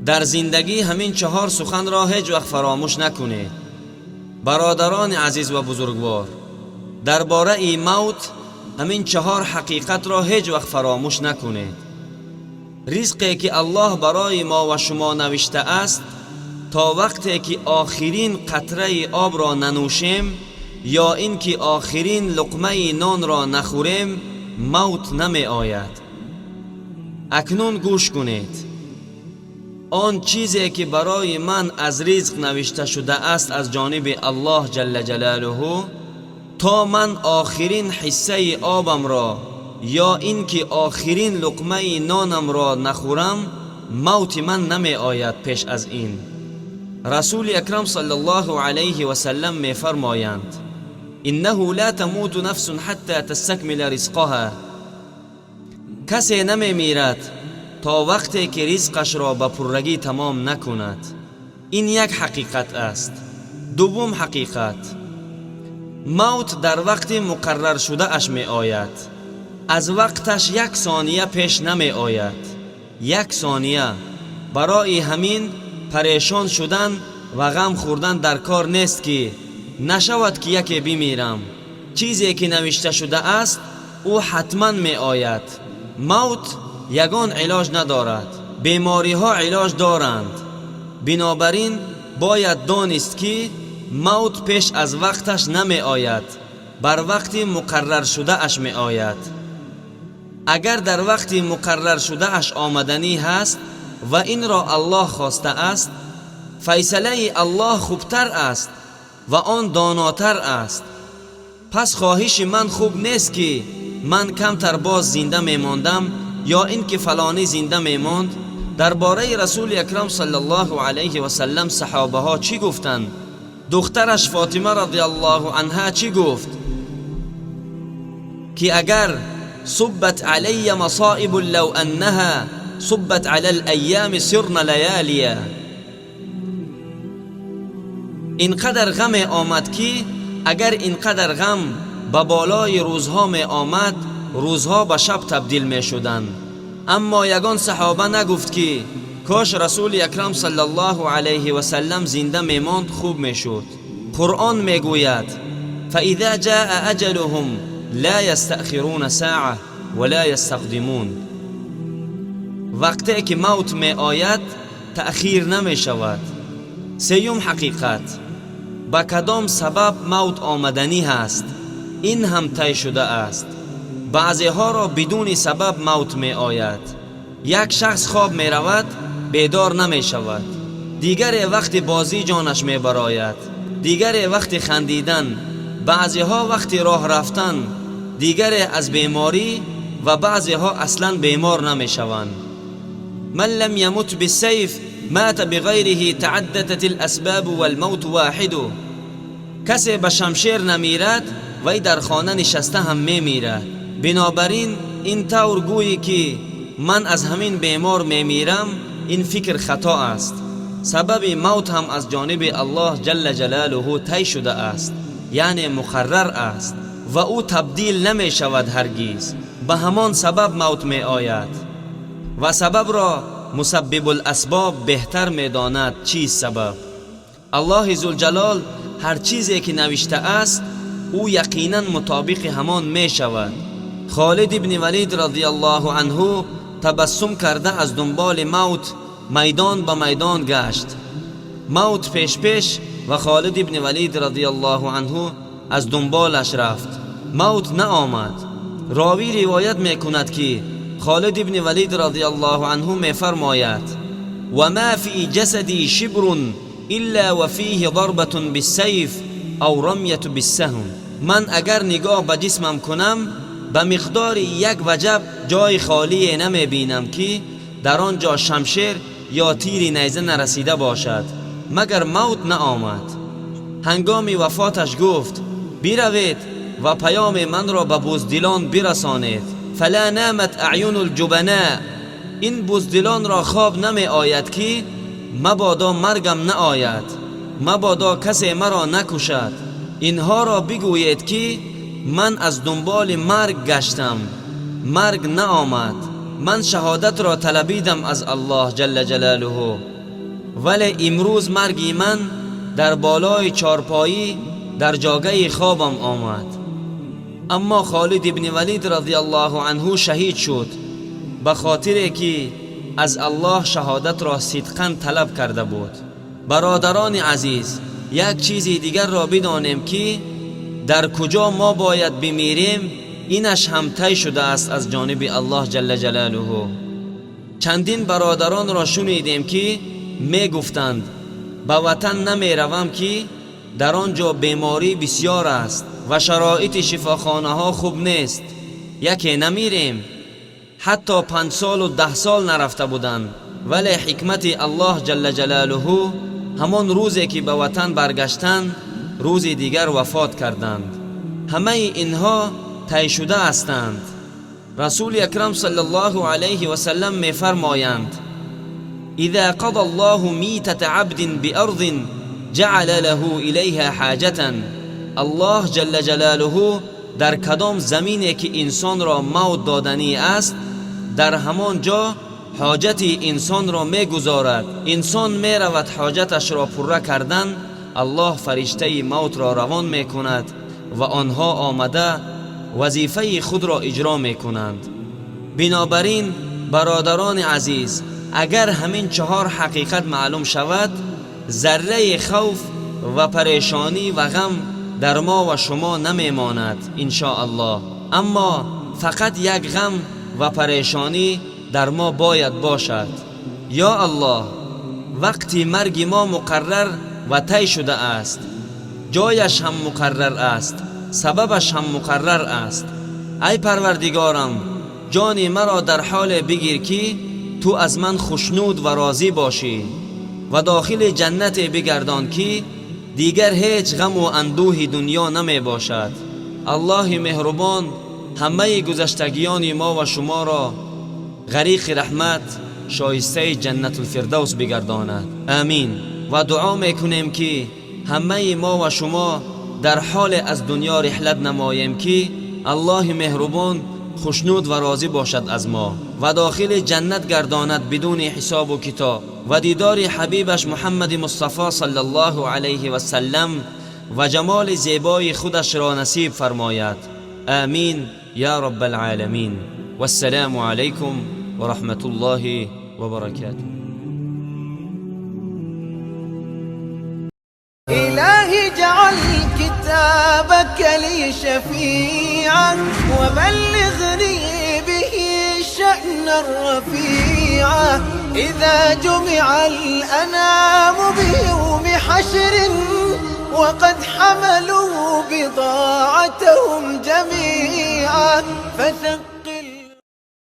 در زندگی همین 4 سخن را هیچ وقت فراموش نکنید. برادران عزیز و بزرگوار، درباره موت همین 4 حقیقت را هیچ وقت فراموش نکنید. رزقی که الله برای ما و شما نوشته است، تا وقتی که آخرین قطره آب را ننوشیم یا اینکه آخرین لقمه نان را نخوریم، موت نمی آید. اکنون گوش کنید. آن چیزی که برای من از رزق نوشته شده است از جانب الله جل جلاله، تا من آخرین حصه آبم را یا اینکه آخرین لقمه نانم را نخورم، موت من نمی آید. پیش از این رسول اکرم صلی الله علیه و سلم می فرمایند: انه لا تموت نفس حتی تستکمل رزقها. کسی نمی میرد تا وقتی که رزقش را به پرگی تمام نکند. این یک حقیقت است. دوم حقیقت، موت در وقت مقرر شده اش می آید. از وقتش 1 ثانیه پیش نمی آید. 1 ثانیه. برای همین پریشان شدن و غم خوردن در کار نیست که نشود که یکی بمیرم. چیزی که نوشته شده است او حتما می آید. موت یگان علاج ندارد. بیماری ها علاج دارند. بنابراین باید دانست که موت پیش از وقتش نمی آید، بر وقت مقرر شده اش می آید. اگر در وقت مقرر شده اش آمدنی هست و این را الله خواسته است، فیصله الله خوبتر است و آن داناتر است. پس خواهش من خوب نیست که من کمتر باز زنده می ماندم یا این که فلانی زنده می ماند. درباره رسول اکرم صلی الله علیه و سلم صحابه ها چی گفتند؟ دخترش فاطمه رضی الله عنها چی گفت؟ که اگر صبت علی مصائب لو انها صبت علی الایام سرن لیالیا. اینقدر غم آمد که اگر اینقدر غم به بالای روزها می آمد، روزها به شب تبدیل می شدند. اما یگان صحابه نگفت که کاش رسول اکرم صلی الله علیه و سلم زنده می ماند خوب می شد. قرآن می گوید: فاذا جاء اجلهم لا یستأخرون ساعه ولا یستقدمون. وقتی که موت می آید تأخیر نمی شود. سیوم حقیقت، با کدام سبب موت آمدنی هست، این هم طی شده است. بعضی ها را بدون سبب موت می آید. یک شخص خواب می رود بیدار نمی شود. دیگر وقت بازی جانش می براید. دیگر وقت خندیدن. بعضی ها وقت راه رفتن. دیگر از بیماری و بعضی ها اصلا بیمار نمی شوند. من لم يمت بالسيف مات بغیره تعددت الاسباب والموت واحد. کسی به شمشیر نمیرد وی در خانه نشسته هم میمیرد. بنابراین این طور گویی که من از همین بیمار میمیرم، این فکر خطا است. سبب موت هم از جانب الله جل جلاله طی شده است، یعنی مقرر است و او تبدیل نمی شود هرگز. به همان سبب موت می آید و سبب را مسبب الاسباب بهتر می داند. چیست سبب؟ الله ذوالجلال هر چیزی که نوشته است او یقینا مطابق همان می شود. خالد ابن ولید رضی الله عنه تبسم کرده از دنبال موت میدان به میدان گشت. موت پیش پیش و خالد ابن ولید رضی الله عنه از دنبالش رفت. موت نه آمد. راوی روایت می کند که خالد ابن ولید رضی الله عنه می فرماید: و ما فی جسدی شبر الا و فیه ضربة بالسیف او رمیة بالسهم. من اگر نگاه به جسمم کنم به مقدار 1 وجب جای خالی نمی بینم که در آنجا شمشیر یا تیر نیزه نرسیده باشد، مگر موت نه آمد. هنگام وفاتش گفت: بروید و پیام من را به بزدلان برسانید. فلا نامت اعین الجبناء. این بزدلان را خواب نمی آید که مبادا مرگم نه آید، مبادا کسی مرا نکشد. اینها را بگویید که من از دنبال مرگ گشتم، مرگ نه آمد. من شهادت را طلبیدم از الله جل جلاله، ولی امروز مرگی من در بالای چارپایی در جاگه خوابم آمد. اما خالد ابن ولید رضی الله عنه شهید شد به خاطر که از الله شهادت را صدقاً طلب کرده بود. برادران عزیز، یک چیز دیگر را بدانیم که در کجا ما باید بمیریم اینش هم طی شده است از جانب الله جل جلاله. چندین برادران را شنیدیم که می گفتند به وطن نمی روم که در آنجا بیماری بسیار است و شرایط شفاخانه ها خوب نیست، یکی نمیریم. حتی 5 سال و 10 سال نرفته بودند، ولی حکمت الله جل جلاله همان روزی که به وطن برگشتند روز دیگر وفات کردند. همه اینها طی شده هستند. رسول اکرم صلی الله علیه و سلم می فرمایند اذا قضى الله میتة عبد بأرض جعل له الیها حاجة. الله جل جلاله در کدام زمینی که انسان را موت دادنی است در همان جا حاجت انسان را می گذارد. انسان می رود حاجتش را پره کردن، الله فرشته موت را روان می کند و آنها آمده وظیفه خود را اجرا می کنند. بنابراین برادران عزیز، اگر همین 4 حقیقت معلوم شود، ذره خوف و پریشانی و غم در ما و شما نمی ماند ان شاء الله. اما فقط یک غم و پریشانی در ما باید باشد. یا الله، وقتی مرگ ما مقرر و طی شده است، جایش هم مقرر است، سببش هم مقرر است. ای پروردگارم، جان مرا در حال بگیر که تو از من خوشنود و راضی باشی و داخل جنت بگردان که دیگر هیچ غم و اندوه دنیا نمی باشد. الله مهربان همه گذشتگیان ما و شما را غریق رحمت شایسته جنت الفردوس بگرداند. آمین. و دعا میکنیم که همه ما و شما در حال از دنیا رحلت نماییم که الله مهربان خوشنود و راضی باشد از ما و داخل جنت گرداند بدون حساب و کتاب و دیدار حبیبش محمد مصطفی صلی الله علیه و سلم و جمال زیبای خودش را نصیب فرماید. آمین یا رب العالمین. والسلام علیکم و رحمت الله و برکاته. إلهي اجعل كتابك لي شفيعا وبلغني به الشأن الرفيعا إذا جمع الأنام بيوم حشر وقد حملوا بضاعتهم جميعا فثق